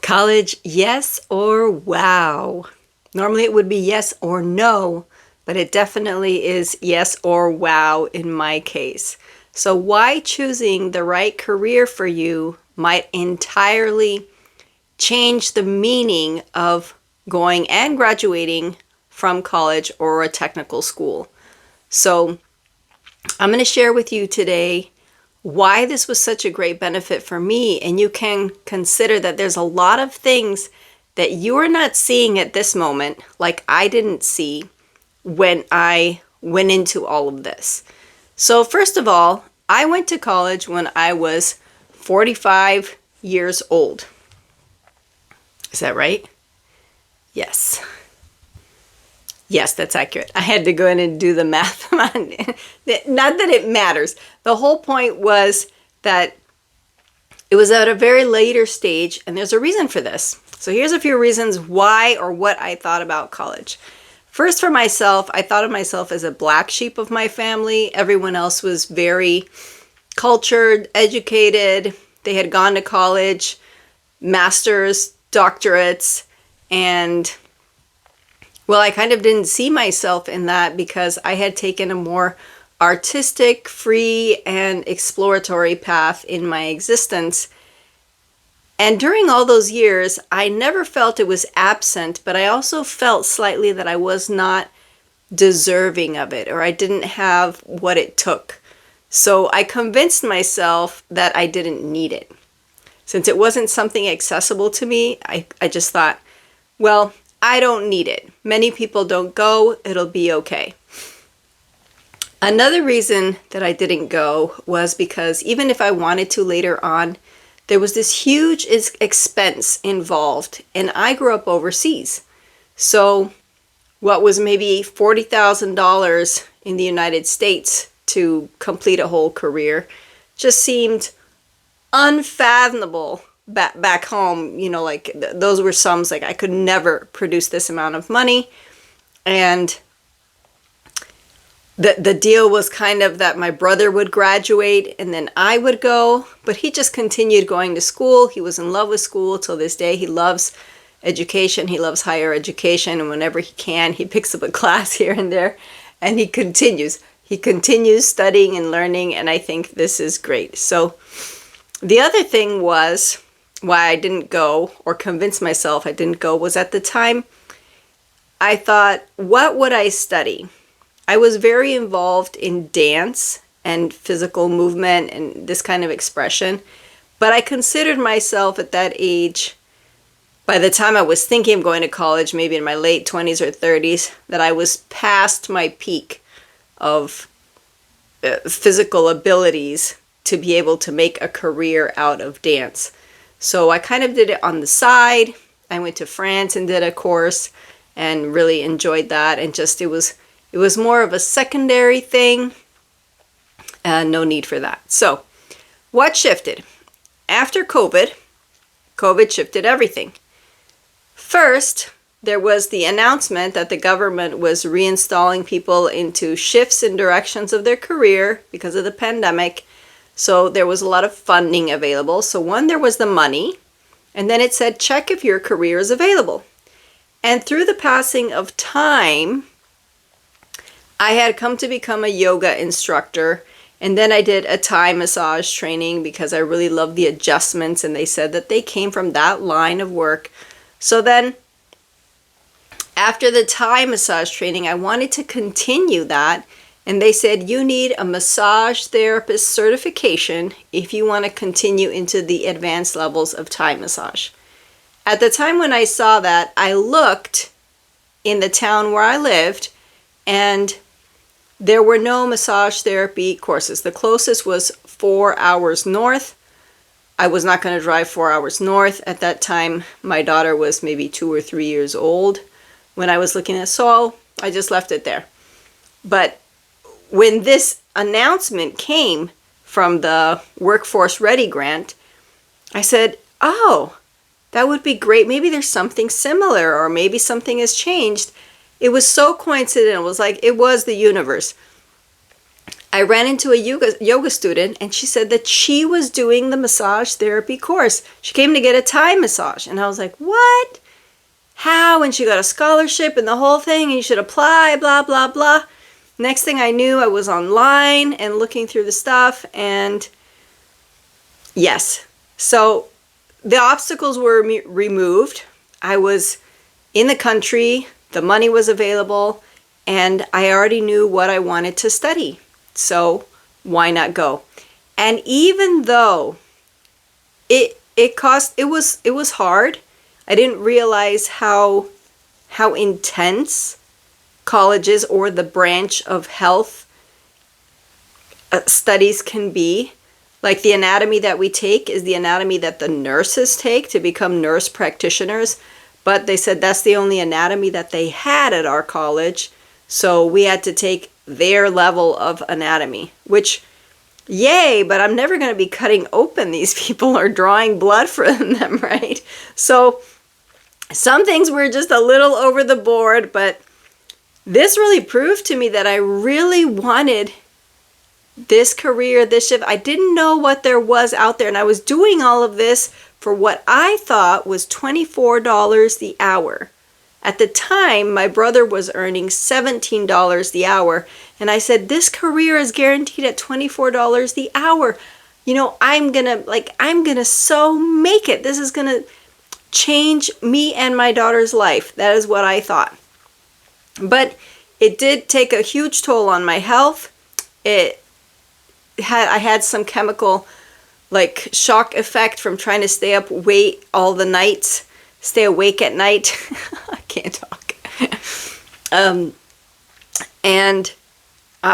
College, yes or wow? Normally it would be yes or no, but it definitely is yes or wow in my case. So, why choosing the right career for you might entirely change the meaning of going and graduating from college or a technical school. So, I'm going to share with you today why this was such a great benefit for me, and you can consider that there's a lot of things that you are not seeing at this moment, like I didn't see when I went into all of this. So, first of all, I went to college when I was 45 years old. Is that right? Yes. Yes, that's accurate. I had to go in and do the math. Not that it matters. The whole point was that it was at a very later stage, and there's a reason for this. So here's a few reasons why or what I thought about college. First, for myself, I thought of myself as a black sheep of my family. Everyone else was very cultured, educated. They had gone to college, masters, doctorates, and well, I kind of didn't see myself in that because I had taken a more artistic, free, and exploratory path in my existence. And during all those years, I never felt it was absent, but I also felt slightly that I was not deserving of it, or I didn't have what it took. So I convinced myself that I didn't need it. Since it wasn't something accessible to me, I just thought, well, I don't need it. Many people don't go, it'll be okay. Another reason that I didn't go was because even if I wanted to later on, there was this huge expense involved, and I grew up overseas. So what was maybe $40,000 in the United States to complete a whole career just seemed unfathomable back home. Like those were sums like I could never produce this amount of money. And the deal was kind of that my brother would graduate and then I would go, but he just continued going to school. He was in love with school till this day. He loves education. He loves higher education, and whenever he can, he picks up a class here and there, and he continues studying and learning, and I think this is great. So the other thing was why I didn't go, or convince myself I didn't go, was at the time I thought, what would I study? I was very involved in dance and physical movement and this kind of expression, but I considered myself at that age, by the time I was thinking of going to college, maybe in my late 20s or 30s, that I was past my peak of physical abilities to be able to make a career out of dance. So I kind of did it on the side. I went to France and did a course and really enjoyed that. And just it was more of a secondary thing. No need for that. So what shifted? After COVID shifted everything. First, there was the announcement that the government was reinstalling people into shifts and directions of their career because of the pandemic. So there was a lot of funding available. So one, there was the money, and then it said, check if your career is available. And through the passing of time, I had come to become a yoga instructor, and then I did a Thai massage training because I really loved the adjustments, and they said that they came from that line of work. So then, after the Thai massage training, I wanted to continue that. And they said, you need a massage therapist certification if you want to continue into the advanced levels of Thai massage. At the time when I saw that, I looked in the town where I lived, and there were no massage therapy courses. The closest was 4 hours north. I was not going to drive 4 hours north. At that time, my daughter was maybe 2 or 3 years old when I was looking at Seoul. I just left it there. But when this announcement came from the Workforce Ready grant, I said, oh, that would be great. Maybe there's something similar, or maybe something has changed. It was so coincidental. It was like it was the universe. I ran into a yoga student, and she said that she was doing the massage therapy course. She came to get a Thai massage, and I was like, what? How? And she got a scholarship and the whole thing, and you should apply, blah, blah, blah. Next thing I knew, I was online and looking through the stuff, and yes. So the obstacles were removed. I was in the country, the money was available, and I already knew what I wanted to study. So why not go? And even though it was hard, I didn't realize how intense colleges or the branch of health studies can be. Like the anatomy that we take is the anatomy that the nurses take to become nurse practitioners. But they said that's the only anatomy that they had at our college. So we had to take their level of anatomy, which, yay, but I'm never going to be cutting open these people or drawing blood from them, right? So some things were just a little over the board, but this really proved to me that I really wanted this career, this shift. I didn't know what there was out there, and I was doing all of this for what I thought was $24 the hour. At the time, my brother was earning $17 the hour, and I said, this career is guaranteed at $24 the hour. You know, I'm gonna so make it. This is gonna change me and my daughter's life. That is what I thought. But it did take a huge toll on my health. I had some chemical like shock effect from trying to stay up stay awake at night. I can't talk.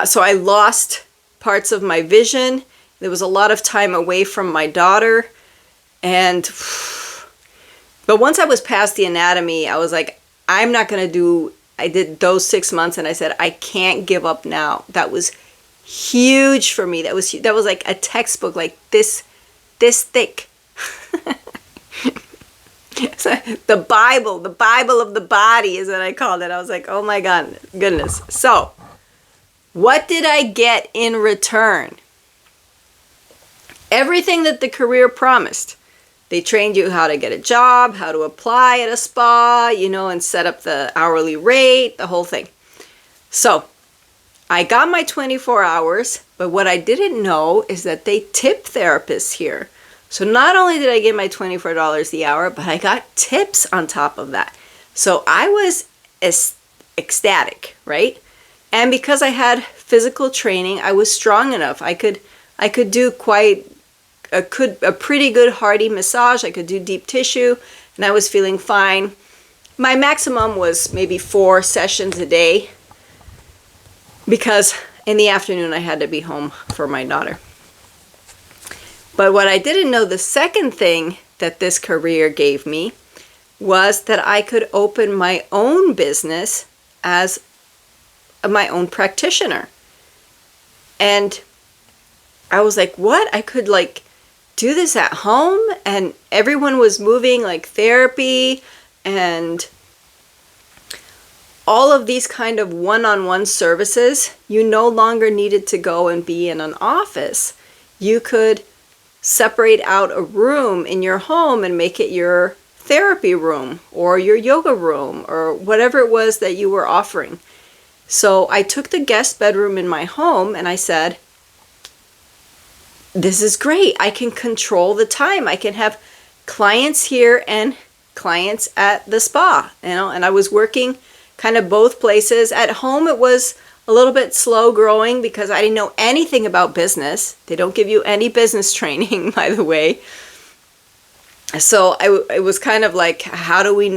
So I lost parts of my vision. There was a lot of time away from my daughter. But once I was past the anatomy, I was like, I'm not going to do, I did those 6 months, and I said, I can't give up now. That was huge for me. That was like a textbook, like this thick. So the Bible of the body is what I called it. I was like, oh my goodness. So what did I get in return? Everything that the career promised. They trained you how to get a job, how to apply at a spa, and set up the hourly rate, the whole thing. So I got my 24 hours, but what I didn't know is that they tip therapists here. So not only did I get my $24 the hour, but I got tips on top of that. So I was ecstatic, right? And because I had physical training, I was strong enough. I could do a pretty good hearty massage. I could do deep tissue, and I was feeling fine. My maximum was maybe 4 sessions a day, because in the afternoon I had to be home for my daughter. But what I didn't know, the second thing that this career gave me was that I could open my own business as my own practitioner. And I was like, what? I could do this at home? And everyone was moving therapy and all of these kind of one-on-one services. You no longer needed to go and be in an office. You could separate out a room in your home and make it your therapy room or your yoga room or whatever it was that you were offering. So I took the guest bedroom in my home and I said, this is great. I can control the time. I can have clients here and clients at the spa, and I was working kind of both places. At home, it was a little bit slow growing because I didn't know anything about business. They don't give you any business training, by the way. So it was kind of like, how do we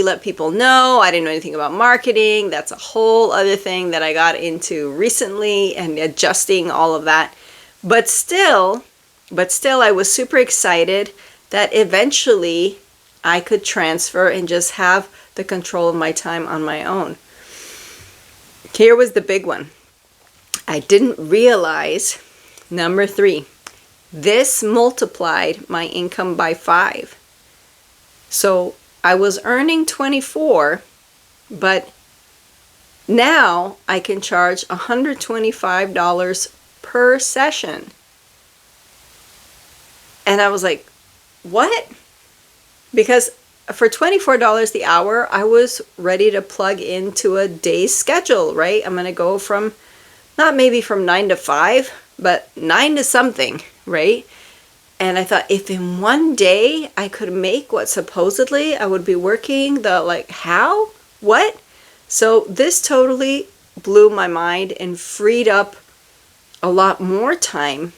let people know? I didn't know anything about marketing. That's a whole other thing that I got into recently, and adjusting all of that. But still, I was super excited that eventually I could transfer and just have the control of my time on my own. Here was the big one. I didn't realize, number 3, this multiplied my income by 5. So I was earning 24, but now I can charge $125 per session. And I was like, what? Because for $24 the hour, I was ready to plug into a day's schedule, right? I'm going to go from, not maybe from 9 to 5, but 9 to something, right? And I thought, if in one day I could make what supposedly I would be working, how? What? So this totally blew my mind and freed up a lot more time.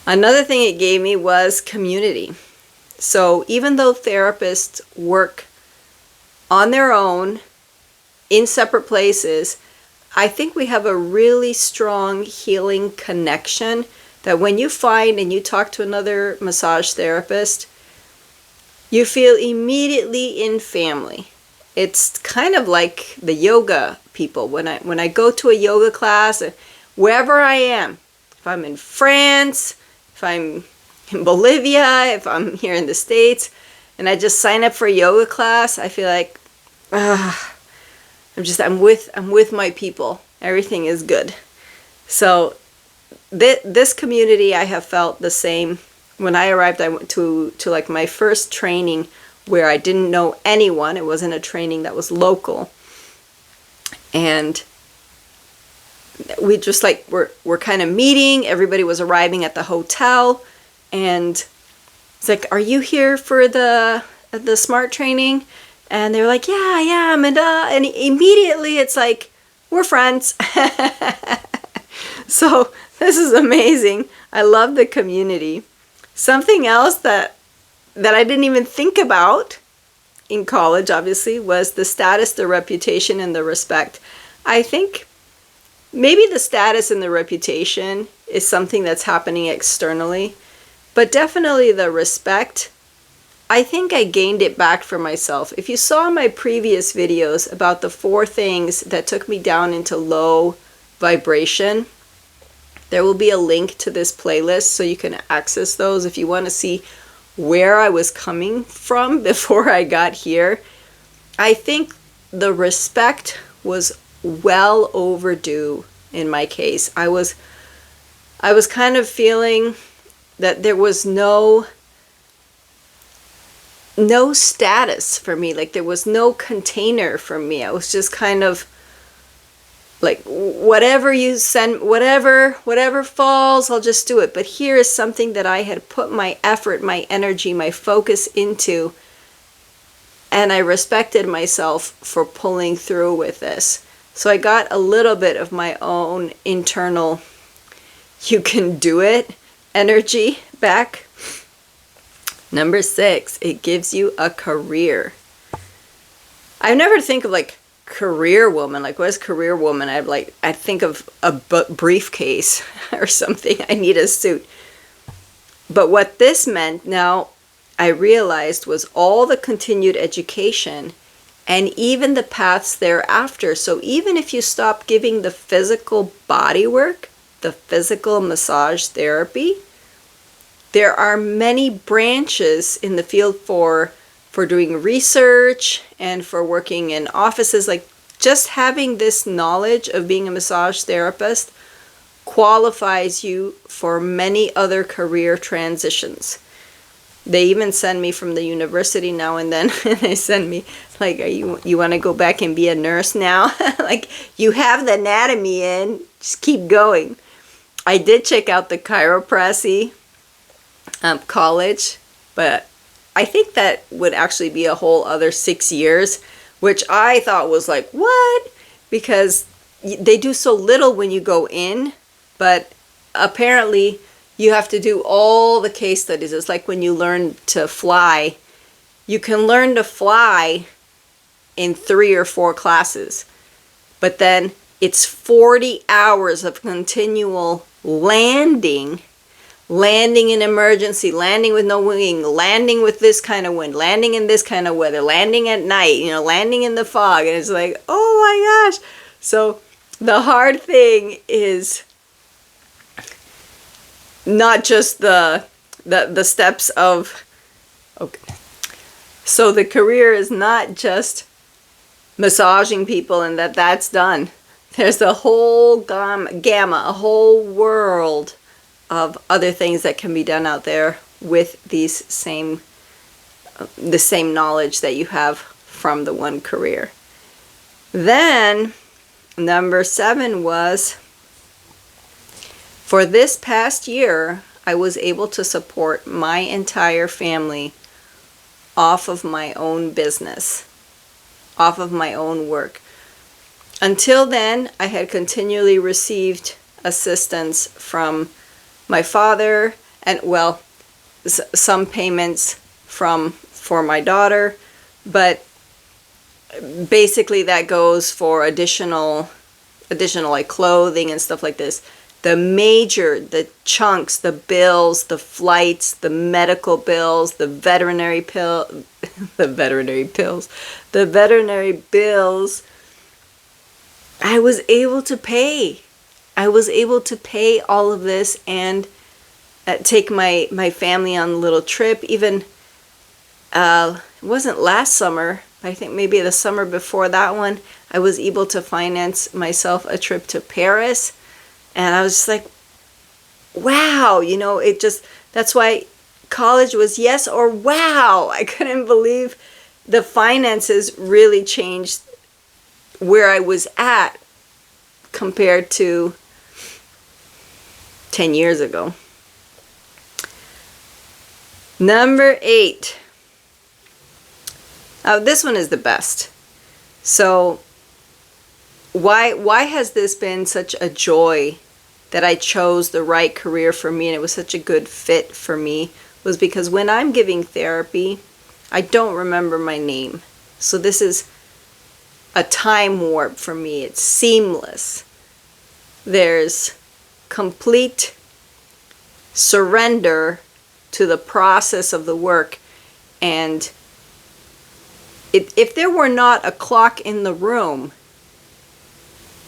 Another thing it gave me was community. So even though therapists work on their own in separate places, I think we have a really strong healing connection that when you find and you talk to another massage therapist, you feel immediately in family. It's kind of like the yoga people. When I go to a yoga class, wherever I am, if I'm in France, if I'm in Bolivia, if I'm here in the States, and I just sign up for a yoga class, I feel like, I'm with my people. Everything is good. So this community, I have felt the same. When I arrived, I went to like my first training where I didn't know anyone. It wasn't a training that was local. And we just we're kind of meeting. Everybody was arriving at the hotel, and it's like, are you here for the SMART training? And they're like, yeah, I am. And immediately it's like, we're friends. So this is amazing. I love the community. Something else that I didn't even think about in college, obviously, was the status, the reputation, and the respect. I think maybe the status and the reputation is something that's happening externally, but definitely the respect, I think I gained it back for myself. If you saw my previous videos about the 4 things that took me down into low vibration, there will be a link to this playlist so you can access those if you want to see where I was coming from before I got here. I think the respect was well overdue in my case. I was kind of feeling that there was no status for me. Like there was no container for me. I was just kind of like, whatever you send, whatever falls, I'll just do it. But here is something that I had put my effort, my energy, my focus into, and I respected myself for pulling through with this. So I got a little bit of my own internal, you can do it energy back. Number 6, it gives you a career. I never think of like career woman. Like, what is career woman? I think of a briefcase or something. I need a suit. But what this meant now, I realized, was all the continued education and even the paths thereafter. So even if you stop giving the physical body work, the physical massage therapy, there are many branches in the field for doing research and for working in offices. Like, just having this knowledge of being a massage therapist qualifies you for many other career transitions. They even send me from the university now and then, and they send me like, you want to go back and be a nurse now? Like, you have the anatomy in, just keep going. I did check out the chiropractic college, but I think that would actually be a whole other 6 years, which I thought was like, what? Because they do so little when you go in, but apparently you have to do all the case studies. It's like when you learn to fly. You can learn to fly in 3 or 4 classes, but then it's 40 hours of continual landing in emergency, landing with no wing, landing with this kind of wind, landing in this kind of weather, landing at night, landing in the fog. And it's like, oh my gosh. So the hard thing is not just the steps of, okay. So the career is not just massaging people and that's done. there's a whole gamma, a whole world of other things that can be done out there with the same knowledge that you have from the one career. Then number 7 was, for this past year, I was able to support my entire family off of my own business, off of my own work. Until then, I had continually received assistance from my father and, well, some payments for my daughter, but basically that goes for additional like clothing and stuff like this. The chunks, the bills, the flights, the medical bills, the veterinary bills, I was able to pay. I was able to pay all of this and take my family on a little trip. Even, it wasn't last summer, I think maybe the summer before that one, I was able to finance myself a trip to Paris. And I was just like, wow, that's why college was yes or wow. I couldn't believe the finances really changed where I was at compared to 10 years ago. Number 8. Now this one is the best. So why has this been such a joy that I chose the right career for me and it was such a good fit for me, was because when I'm giving therapy, I don't remember my name. So this is a time warp for me. It's seamless. There's complete surrender to the process of the work. And if there were not a clock in the room,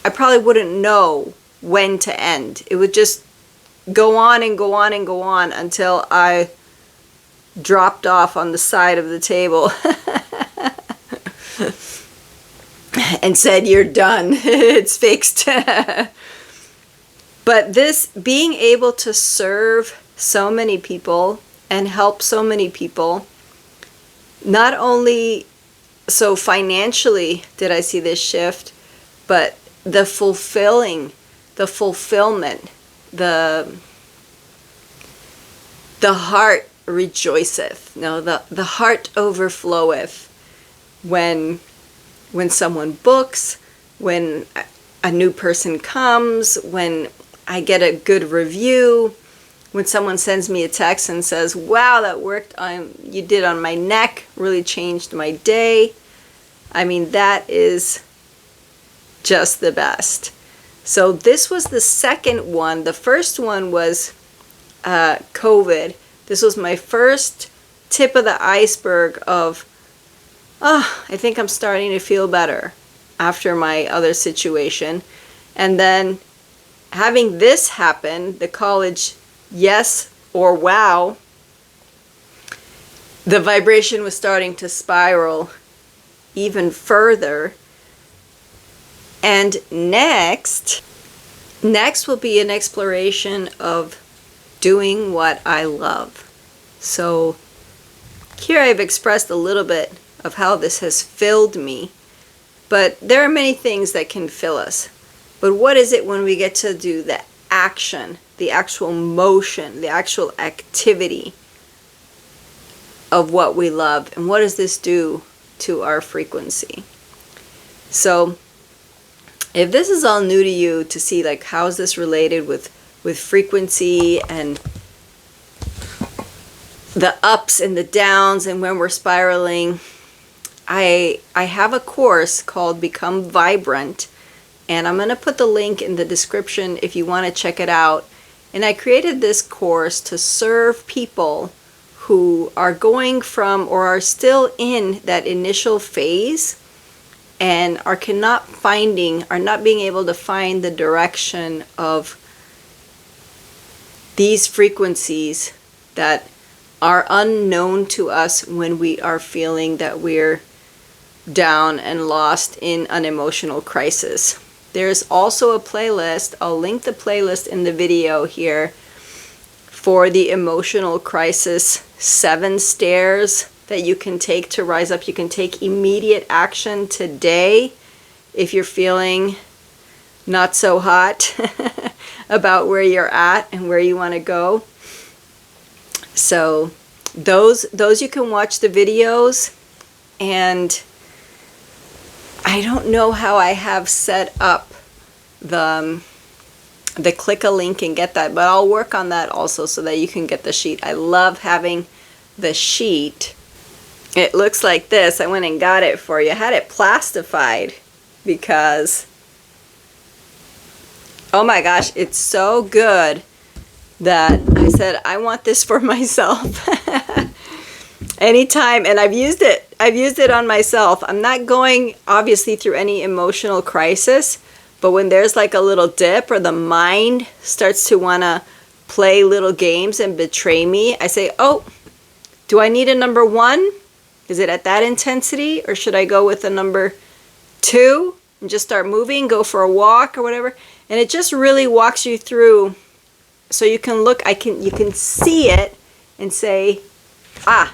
I probably wouldn't know when to end. It would just go on and go on and go on until I dropped off on the side of the table and said, "You're done. It's fixed." But this, being able to serve so many people and help so many people, not only so financially did I see this shift, but the fulfillment, the heart rejoiceth. No, the heart overfloweth when someone books, when a new person comes, when I get a good review, when someone sends me a text and says, "Wow, that work you did on my neck really changed my day." I mean, that is just the best. So this was the second one. The first one was COVID. This was my first tip of the iceberg of, I think I'm starting to feel better after my other situation. And then having this happen, the college yes or wow, the vibration was starting to spiral even further. And next will be an exploration of doing what I love. So here I've expressed a little bit of how this has filled me, but there are many things that can fill us. But what is it when we get to do the action, the actual motion, the actual activity of what we love? And what does this do to our frequency? So if this is all new to you, to see like how is this related with frequency and the ups and the downs and when we're spiraling, I have a course called Become Vibrant, and I'm going to put the link in the description if you want to check it out. And I created this course to serve people who are going from or are still in that initial phase and are not being able to find the direction of these frequencies that are unknown to us when we are feeling that we're down and lost in an emotional crisis. there's also a playlist. I'll link the playlist in the video here for the emotional crisis 7 stairs that you can take to rise up. You can take immediate action today if you're feeling not so hot about where you're at and where you want to go. So those you can watch the videos, and I don't know how I have set up the click a link and get that, but I'll work on that also so that you can get the sheet. I love having the sheet. It looks like this. I went and got it for you. I had it plastified because, oh my gosh, it's so good that I said I want this for myself. Anytime, and I've used it on myself. I'm not going obviously through any emotional crisis, but when there's like a little dip or the mind starts to want to play little games and betray me, I say, oh, do I need a number 1? Is it at that intensity, or should I go with a number 2 and just start moving, go for a walk or whatever? And it just really walks you through, so you can look, you can see it and say, ah,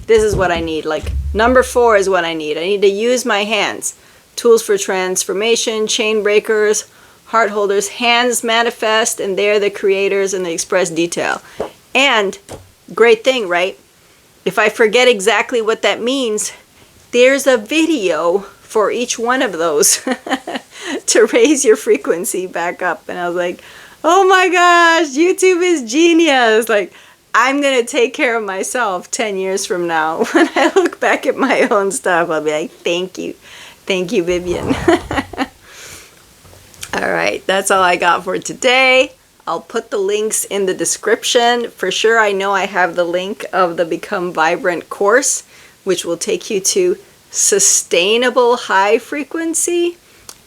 this is what I need. Like number 4 is what I need. I need to use my hands. Tools for transformation, chain breakers, heart holders. Hands manifest, and they're the creators and the express detail. And great thing, right? If I forget exactly what that means, there's a video for each one of those to raise your frequency back up. And I was like, oh my gosh, YouTube is genius. Like, I'm going to take care of myself 10 years from now. When I look back at my own stuff, I'll be like, thank you. Thank you, Vivian. All right, that's all I got for today. I'll put the links in the description. For sure, I know I have the link of the Become Vibrant course, which will take you to sustainable high frequency.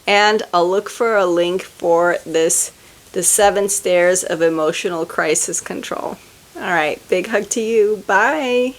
And I'll look for a link for the 7 stairs of emotional crisis control. All right, big hug to you. Bye.